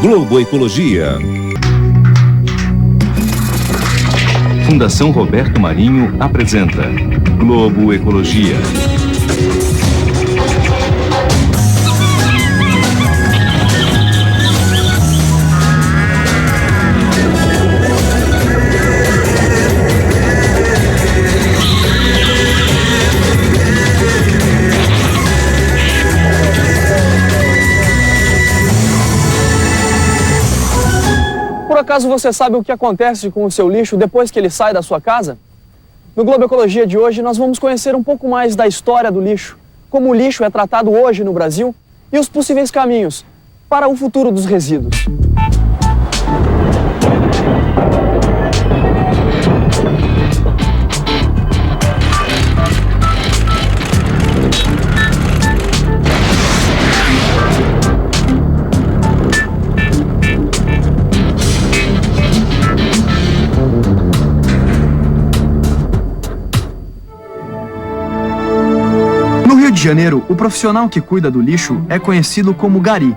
Globo Ecologia. Fundação Roberto Marinho apresenta Globo Ecologia. Por acaso você sabe o que acontece com o seu lixo depois que ele sai da sua casa? No Globo Ecologia de hoje nós vamos conhecer um pouco mais da história do lixo, como o lixo é tratado hoje no Brasil e os possíveis caminhos para o futuro dos resíduos. No Rio de Janeiro, o profissional que cuida do lixo é conhecido como gari,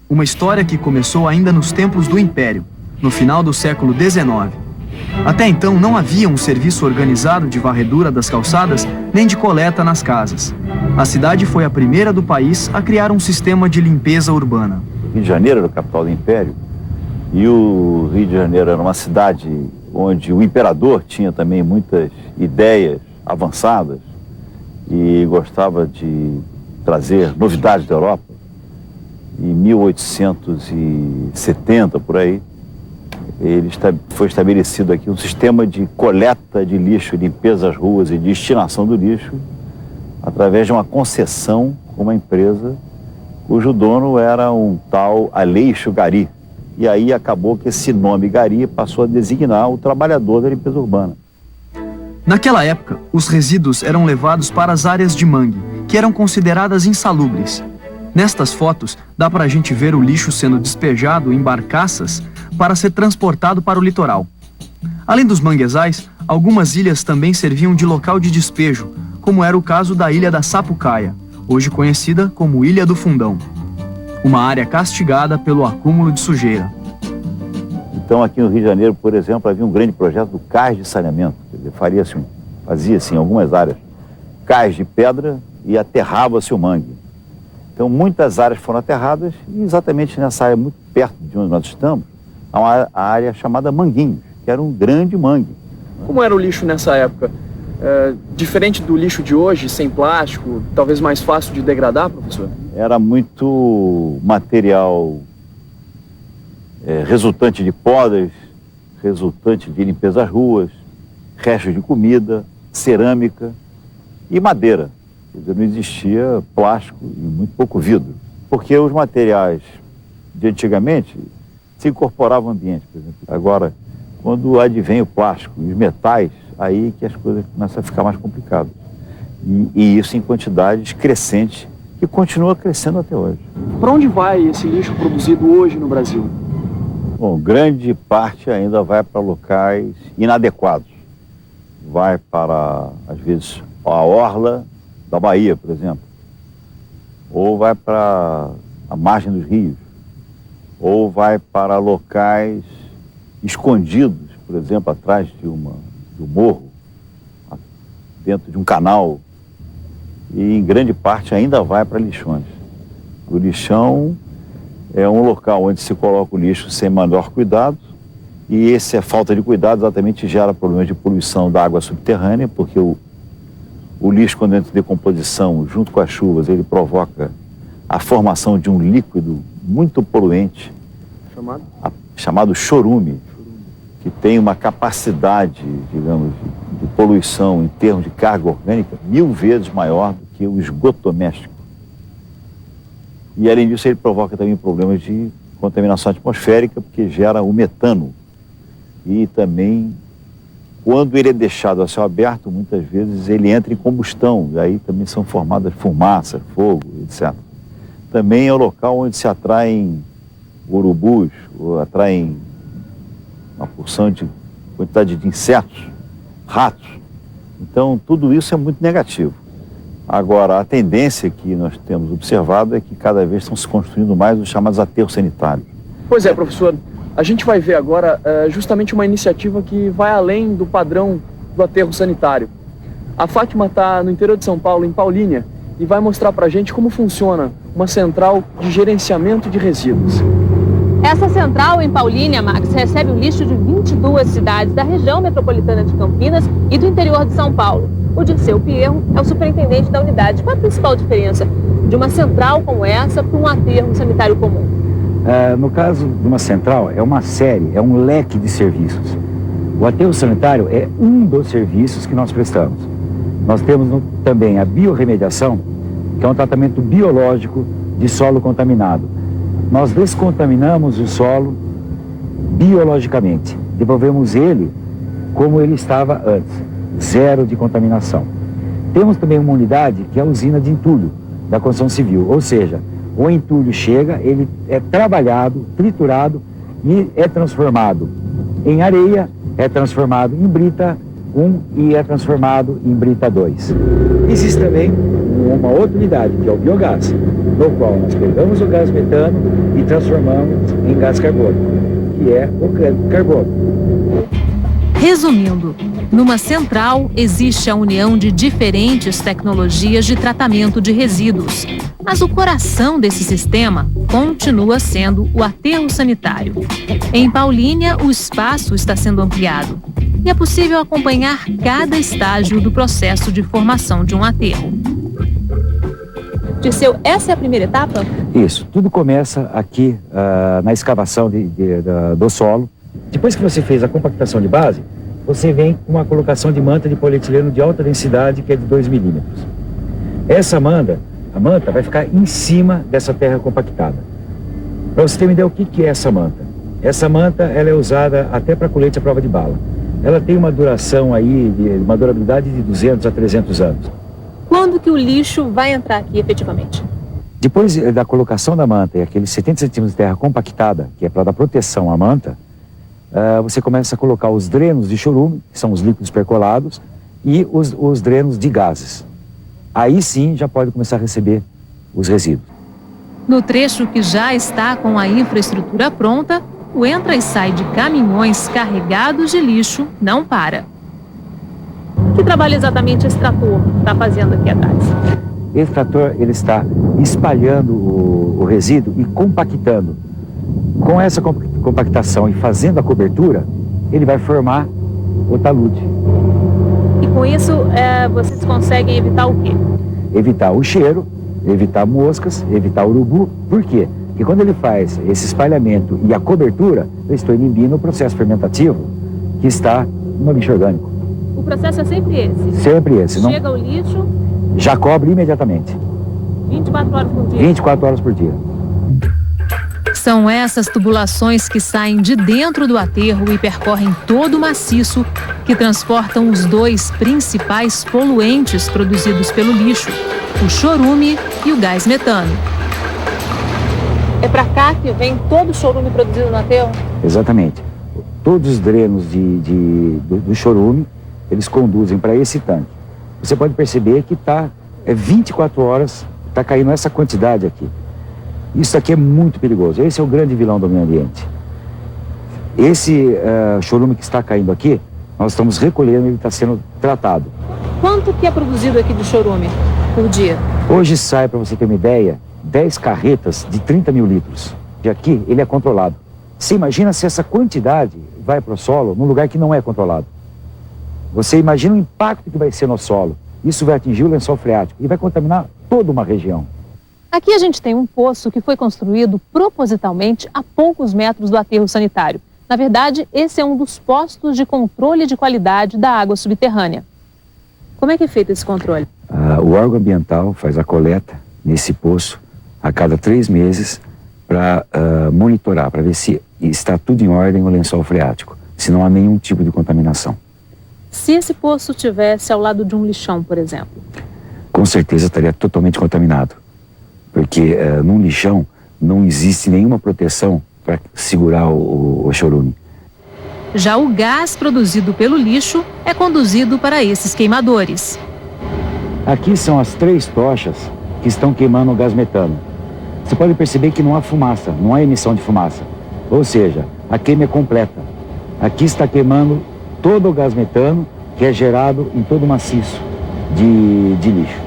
uma história que começou ainda nos tempos do Império, no final do século XIX. Até então não havia um serviço organizado de varredura das calçadas nem de coleta nas casas. A cidade foi a primeira do país a criar um sistema de limpeza urbana. O Rio de Janeiro era a capital do Império e o Rio de Janeiro era uma cidade onde o imperador tinha também muitas ideias avançadas e gostava de trazer novidades da Europa. Em 1870, por aí, foi estabelecido aqui um sistema de coleta de lixo, limpeza das ruas e destinação do lixo através de uma concessão com uma empresa cujo dono era um tal Aleixo Gari. E aí acabou que esse nome Gari passou a designar o trabalhador da limpeza urbana. Naquela época, os resíduos eram levados para as áreas de mangue, que eram consideradas insalubres. Nestas fotos, dá para a gente ver o lixo sendo despejado em barcaças para ser transportado para o litoral. Além dos manguezais, algumas ilhas também serviam de local de despejo, como era o caso da Ilha da Sapucaia, hoje conhecida como Ilha do Fundão. Uma área castigada pelo acúmulo de sujeira. Então, aqui no Rio de Janeiro, por exemplo, havia um grande projeto do cais de saneamento. Quer dizer, fazia-se em algumas áreas cais de pedra e aterrava-se o mangue. Então, muitas áreas foram aterradas e exatamente nessa área, muito perto de onde nós estamos, há uma área chamada Manguinhos, que era um grande mangue. Como era o lixo nessa época? Diferente do lixo de hoje, sem plástico, talvez mais fácil de degradar, professor? Era muito material resultante de podas, resultante de limpeza das ruas, restos de comida, cerâmica e madeira. Quer dizer, não existia plástico e muito pouco vidro. Porque os materiais de antigamente se incorporavam ao ambiente, por exemplo. Agora, quando advém o plástico e os metais, aí que as coisas começam a ficar mais complicadas. E isso em quantidades crescentes, que continua crescendo até hoje. Para onde vai esse lixo produzido hoje no Brasil? Bom, grande parte ainda vai para locais inadequados. Vai para, às vezes, a orla da Bahia, por exemplo. Ou vai para a margem dos rios. Ou vai para locais escondidos, por exemplo, atrás de um morro, dentro de um canal. E, em grande parte, ainda vai para lixões. O lixão é um local onde se coloca o lixo sem maior cuidado, e essa falta de cuidado exatamente gera problemas de poluição da água subterrânea, porque o lixo, quando entra em decomposição, junto com as chuvas, ele provoca a formação de um líquido muito poluente, chamado chorume, que tem uma capacidade, digamos, de poluição em termos de carga orgânica 1000 vezes maior do que o esgoto doméstico. E, além disso, ele provoca também problemas de contaminação atmosférica, porque gera o metano. E também, quando ele é deixado a céu aberto, muitas vezes ele entra em combustão, e aí também são formadas fumaças, fogo, etc. Também é o local onde se atraem urubus, ou atraem uma porção de quantidade de insetos, ratos. Então, tudo isso é muito negativo. Agora, a tendência que nós temos observado é que cada vez estão se construindo mais os chamados aterros sanitários. Pois é, professor. A gente vai ver agora justamente uma iniciativa que vai além do padrão do aterro sanitário. A Fátima está no interior de São Paulo, em Paulínia, e vai mostrar pra gente como funciona uma central de gerenciamento de resíduos. Essa central em Paulínia, Max, recebe o lixo de 22 cidades da região metropolitana de Campinas e do interior de São Paulo. O Dirceu Pierro é o superintendente da unidade. Qual a principal diferença de uma central como essa para um aterro sanitário comum? No caso de uma central, é uma série, é um leque de serviços. O aterro sanitário é um dos serviços que nós prestamos. Nós temos também a biorremediação, que é um tratamento biológico de solo contaminado. Nós descontaminamos o solo biologicamente, devolvemos ele como ele estava antes, zero de contaminação. Temos também uma unidade que é a usina de entulho da construção civil, ou seja, o entulho chega, ele é trabalhado, triturado e é transformado em areia, é transformado em brita 1 e é transformado em brita 2. Existe também uma outra unidade, que é o biogás, no qual nós pegamos o gás metano e transformamos em gás carbônico, que é o crédito carbono. Resumindo, numa central existe a união de diferentes tecnologias de tratamento de resíduos, mas o coração desse sistema continua sendo o aterro sanitário. Em Paulínia, o espaço está sendo ampliado e é possível acompanhar cada estágio do processo de formação de um aterro. Dirceu, essa é a primeira etapa? Isso, tudo começa aqui na escavação do solo. Depois que você fez a compactação de base, você vem com uma colocação de manta de polietileno de alta densidade, que é de 2 milímetros. Essa manta vai ficar em cima dessa terra compactada. Para você ter uma ideia o que é essa manta. Essa manta ela é usada até para colete à prova de bala. Ela tem uma duração aí, uma durabilidade de 200 a 300 anos. Quando que o lixo vai entrar aqui efetivamente? Depois da colocação da manta e aqueles 70 centímetros de terra compactada, que é para dar proteção à manta, você começa a colocar os drenos de chorume, que são os líquidos percolados, e os drenos de gases. Aí sim já pode começar a receber os resíduos. No trecho que já está com a infraestrutura pronta, o entra e sai de caminhões carregados de lixo não para. Que trabalho exatamente esse trator está fazendo aqui atrás? Esse trator ele está espalhando o resíduo e compactando. Com essa compactação e fazendo a cobertura, ele vai formar o talude. E com isso, vocês conseguem evitar o quê? Evitar o cheiro, evitar moscas, evitar urubu. Por quê? Porque quando ele faz esse espalhamento e a cobertura, eu estou inibindo o processo fermentativo que está no lixo orgânico. O processo é sempre esse? Sempre esse. Chega o lixo... Já cobre imediatamente. 24 horas por dia? 24 horas por dia. São essas tubulações que saem de dentro do aterro e percorrem todo o maciço que transportam os dois principais poluentes produzidos pelo lixo, o chorume e o gás metano. É para cá que vem todo o chorume produzido no aterro? Exatamente. Todos os drenos do chorume, eles conduzem para esse tanque. Você pode perceber que 24 horas, está caindo essa quantidade aqui. Isso aqui é muito perigoso. Esse é o grande vilão do meio ambiente. Esse chorume que está caindo aqui, nós estamos recolhendo e ele está sendo tratado. Quanto que é produzido aqui de chorume por dia? Hoje sai, para você ter uma ideia, 10 carretas de 30 mil litros. E aqui ele é controlado. Você imagina se essa quantidade vai para o solo num lugar que não é controlado. Você imagina o impacto que vai ser no solo. Isso vai atingir o lençol freático e vai contaminar toda uma região. Aqui a gente tem um poço que foi construído propositalmente a poucos metros do aterro sanitário. Na verdade, esse é um dos postos de controle de qualidade da água subterrânea. Como é que é feito esse controle? O órgão ambiental faz a coleta nesse poço a cada 3 meses para monitorar, para ver se está tudo em ordem o lençol freático, se não há nenhum tipo de contaminação. Se esse poço estivesse ao lado de um lixão, por exemplo? Com certeza estaria totalmente contaminado, porque num lixão não existe nenhuma proteção para segurar o chorume. Já o gás produzido pelo lixo é conduzido para esses queimadores. Aqui são as 3 tochas que estão queimando o gás metano. Você pode perceber que não há fumaça, não há emissão de fumaça. Ou seja, a queima é completa. Aqui está queimando todo o gás metano que é gerado em todo o maciço de lixo.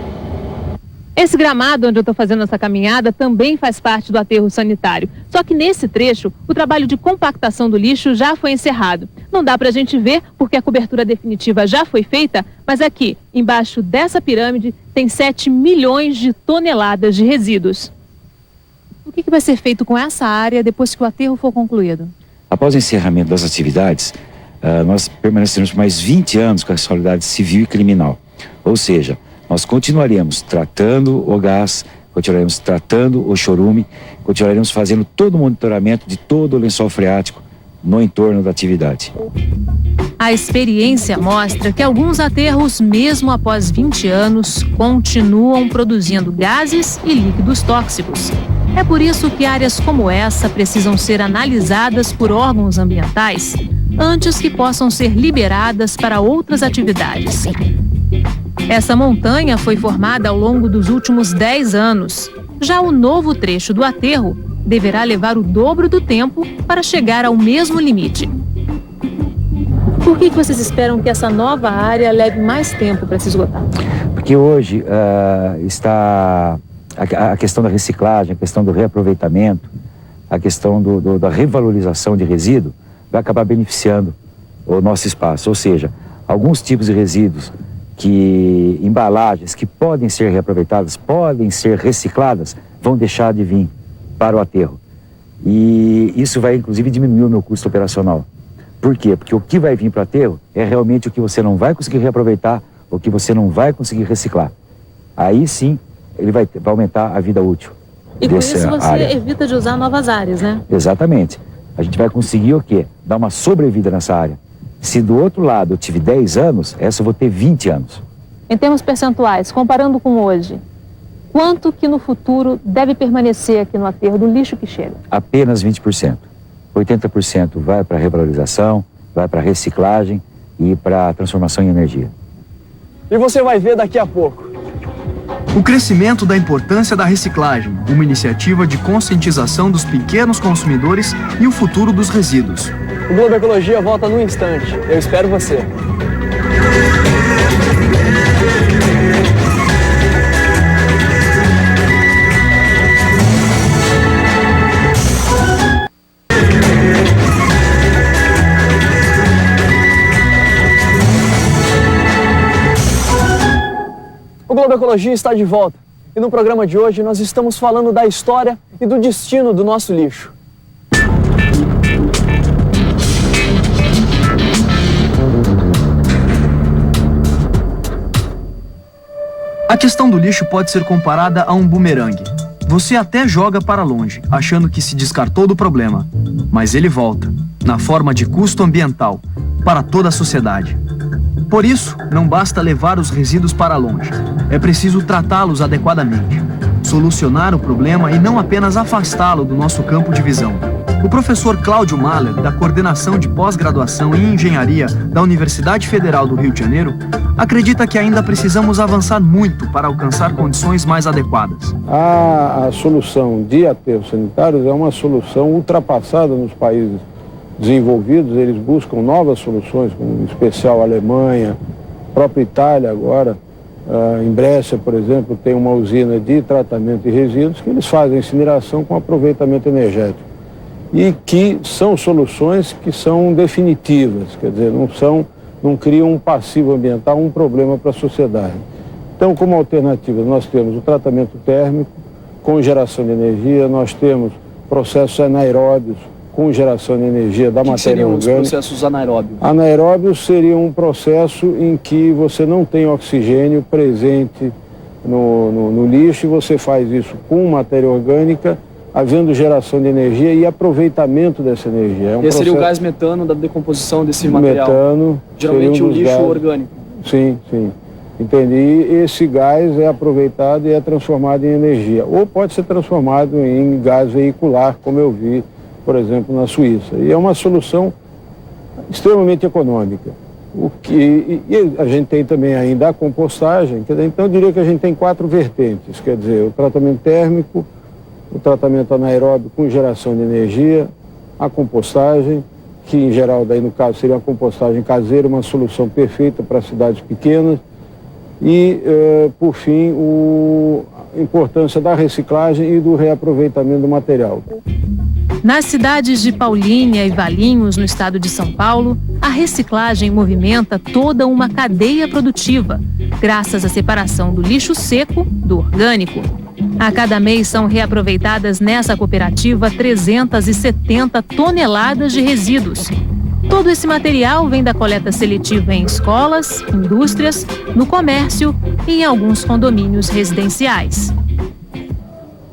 Esse gramado onde eu estou fazendo essa caminhada também faz parte do aterro sanitário. Só que nesse trecho, o trabalho de compactação do lixo já foi encerrado. Não dá para a gente ver porque a cobertura definitiva já foi feita, mas aqui, embaixo dessa pirâmide, tem 7 milhões de toneladas de resíduos. O que vai ser feito com essa área depois que o aterro for concluído? Após o encerramento das atividades, nós permaneceremos mais 20 anos com a responsabilidade civil e criminal. Ou seja, nós continuaremos tratando o gás, continuaremos tratando o chorume, continuaremos fazendo todo o monitoramento de todo o lençol freático no entorno da atividade. A experiência mostra que alguns aterros, mesmo após 20 anos, continuam produzindo gases e líquidos tóxicos. É por isso que áreas como essa precisam ser analisadas por órgãos ambientais antes que possam ser liberadas para outras atividades. Essa montanha foi formada ao longo dos últimos 10 anos. Já o novo trecho do aterro deverá levar o dobro do tempo para chegar ao mesmo limite. Por que vocês esperam que essa nova área leve mais tempo para se esgotar? Porque hoje está a questão da reciclagem, a questão do reaproveitamento, a questão da revalorização de resíduo vai acabar beneficiando o nosso espaço. Ou seja, alguns tipos de resíduos, embalagens que podem ser reaproveitadas, podem ser recicladas, vão deixar de vir para o aterro. E isso vai, inclusive, diminuir o meu custo operacional. Por quê? Porque o que vai vir para o aterro é realmente o que você não vai conseguir reaproveitar, o que você não vai conseguir reciclar. Aí sim, ele vai aumentar a vida útil. E com isso você evita de usar novas áreas, né? Exatamente. A gente vai conseguir o quê? Dar uma sobrevida nessa área. Se do outro lado eu tive 10 anos, essa eu vou ter 20 anos. Em termos percentuais, comparando com hoje, quanto que no futuro deve permanecer aqui no aterro do lixo que chega? Apenas 20%. 80% vai para a revalorização, vai para a reciclagem e para a transformação em energia. E você vai ver daqui a pouco. O crescimento da importância da reciclagem, uma iniciativa de conscientização dos pequenos consumidores e o futuro dos resíduos. O Globo Ecologia volta num instante. Eu espero você. O Globo Ecologia está de volta. E no programa de hoje nós estamos falando da história e do destino do nosso lixo. A questão do lixo pode ser comparada a um bumerangue. Você até joga para longe, achando que se descartou do problema, mas ele volta, na forma de custo ambiental, para toda a sociedade. Por isso, não basta levar os resíduos para longe, é preciso tratá-los adequadamente, solucionar o problema e não apenas afastá-lo do nosso campo de visão. O professor Cláudio Mahler, da Coordenação de Pós-Graduação em Engenharia da Universidade Federal do Rio de Janeiro, acredita que ainda precisamos avançar muito para alcançar condições mais adequadas. A solução de aterros sanitários é uma solução ultrapassada nos países desenvolvidos. Eles buscam novas soluções, como em especial a Alemanha, a própria Itália agora. Em Brescia, por exemplo, tem uma usina de tratamento de resíduos que eles fazem incineração com aproveitamento energético. E que são soluções que são definitivas, quer dizer, não criam um passivo ambiental, um problema para a sociedade. Então, como alternativa, nós temos o tratamento térmico com geração de energia, nós temos processos anaeróbios com geração de energia da matéria orgânica. O que seriam os processos anaeróbios? Anaeróbios seria um processo em que você não tem oxigênio presente no lixo e você faz isso com matéria orgânica, havendo geração de energia e aproveitamento dessa energia. Esse seria o gás metano da decomposição desse material? Metano. Geralmente o lixo orgânico. Sim, sim. Entendi. E esse gás é aproveitado e é transformado em energia. Ou pode ser transformado em gás veicular, como eu vi, por exemplo, na Suíça. E é uma solução extremamente econômica. E a gente tem também ainda a compostagem. Então eu diria que a gente tem 4 vertentes. Quer dizer, o tratamento térmico, o tratamento anaeróbio com geração de energia, a compostagem, que em geral daí no caso seria uma compostagem caseira, uma solução perfeita para cidades pequenas, e por fim a importância da reciclagem e do reaproveitamento do material. Nas cidades de Paulínia e Valinhos, no estado de São Paulo, a reciclagem movimenta toda uma cadeia produtiva, graças à separação do lixo seco do orgânico. A cada mês são reaproveitadas nessa cooperativa 370 toneladas de resíduos. Todo esse material vem da coleta seletiva em escolas, indústrias, no comércio e em alguns condomínios residenciais.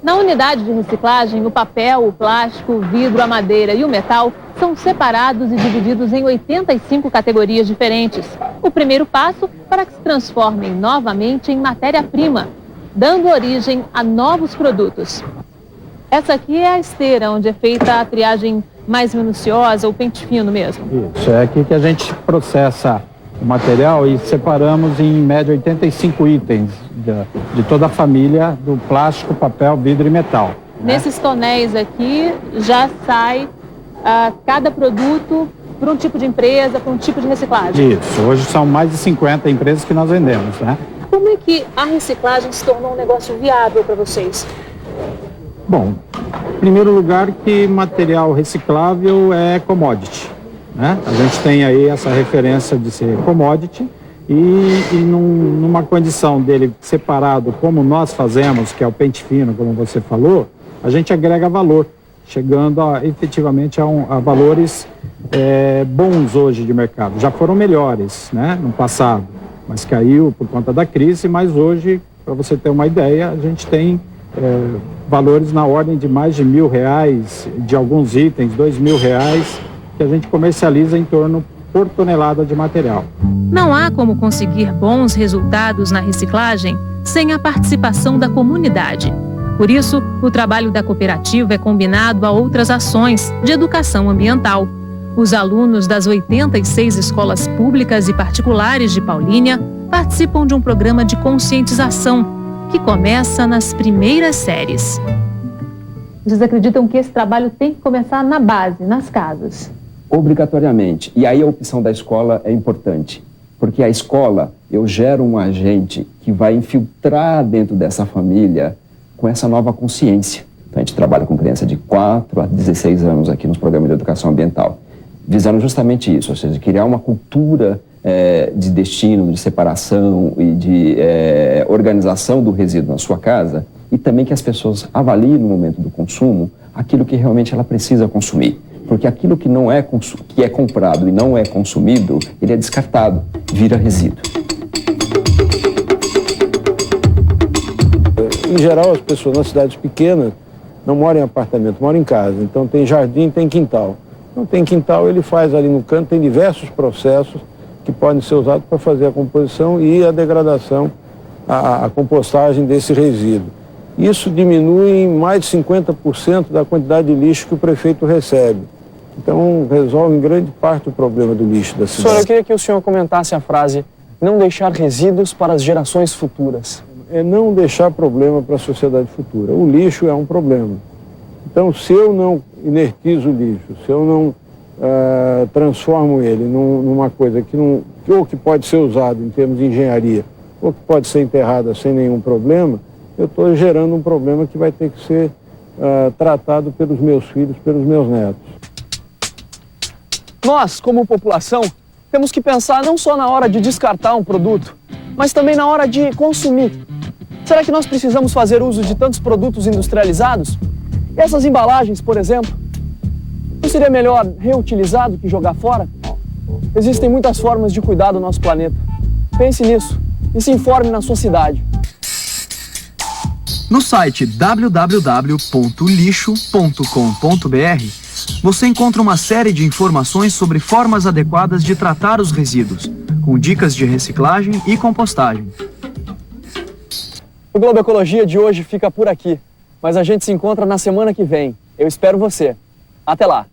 Na unidade de reciclagem, o papel, o plástico, o vidro, a madeira e o metal são separados e divididos em 85 categorias diferentes. O primeiro passo para que se transformem novamente em matéria-prima, dando origem a novos produtos. Essa aqui é a esteira, onde é feita a triagem mais minuciosa, o pente fino mesmo. Isso, é aqui que a gente processa o material e separamos em média 85 itens de toda a família do plástico, papel, vidro e metal. Nesses tonéis aqui já sai cada produto para um tipo de empresa, para um tipo de reciclagem. Isso, hoje são mais de 50 empresas que nós vendemos, né? Como é que a reciclagem se tornou um negócio viável para vocês? Bom, em primeiro lugar que material reciclável é commodity, né? A gente tem aí essa referência de ser commodity e numa condição dele separado como nós fazemos, que é o pente fino, como você falou, a gente agrega valor, chegando efetivamente a valores bons hoje de mercado. Já foram melhores, né, no passado, mas caiu por conta da crise, mas hoje, para você ter uma ideia, a gente tem valores na ordem de mais de R$1.000, de alguns itens, R$2.000, que a gente comercializa em torno por tonelada de material. Não há como conseguir bons resultados na reciclagem sem a participação da comunidade. Por isso, o trabalho da cooperativa é combinado a outras ações de educação ambiental. Os alunos das 86 escolas públicas e particulares de Paulínia participam de um programa de conscientização que começa nas primeiras séries. Vocês acreditam que esse trabalho tem que começar na base, nas casas? Obrigatoriamente. E aí a opção da escola é importante. Porque a escola, eu gero um agente que vai infiltrar dentro dessa família com essa nova consciência. Então a gente trabalha com criança de 4 a 16 anos aqui nos programas de educação ambiental, visando justamente isso, ou seja, criar uma cultura de destino, de separação e de organização do resíduo na sua casa, e também que as pessoas avaliem no momento do consumo aquilo que realmente ela precisa consumir. Porque aquilo que não é que é comprado e não é consumido, ele é descartado, vira resíduo. Em geral, as pessoas nas cidades pequenas não moram em apartamento, moram em casa. Então tem jardim, tem quintal. Então tem quintal, ele faz ali no canto, tem diversos processos que podem ser usados para fazer a composição e a degradação, a compostagem desse resíduo. Isso diminui em mais de 50% da quantidade de lixo que o prefeito recebe. Então, resolve em grande parte o problema do lixo da cidade. Senhor, eu queria que o senhor comentasse a frase "não deixar resíduos para as gerações futuras". É não deixar problema para a sociedade futura. O lixo é um problema. Então, se eu não inertizo o lixo, se eu não transformo ele numa coisa ou que pode ser usado em termos de engenharia, ou que pode ser enterrada sem nenhum problema, eu estou gerando um problema que vai ter que ser tratado pelos meus filhos, pelos meus netos. Nós, como população, temos que pensar não só na hora de descartar um produto, mas também na hora de consumir. Será que nós precisamos fazer uso de tantos produtos industrializados? E essas embalagens, por exemplo, não seria melhor reutilizar do que jogar fora? Existem muitas formas de cuidar do nosso planeta. Pense nisso e se informe na sua cidade. No site www.lixo.com.br, você encontra uma série de informações sobre formas adequadas de tratar os resíduos, com dicas de reciclagem e compostagem. O Globo Ecologia de hoje fica por aqui, mas a gente se encontra na semana que vem. Eu espero você. Até lá!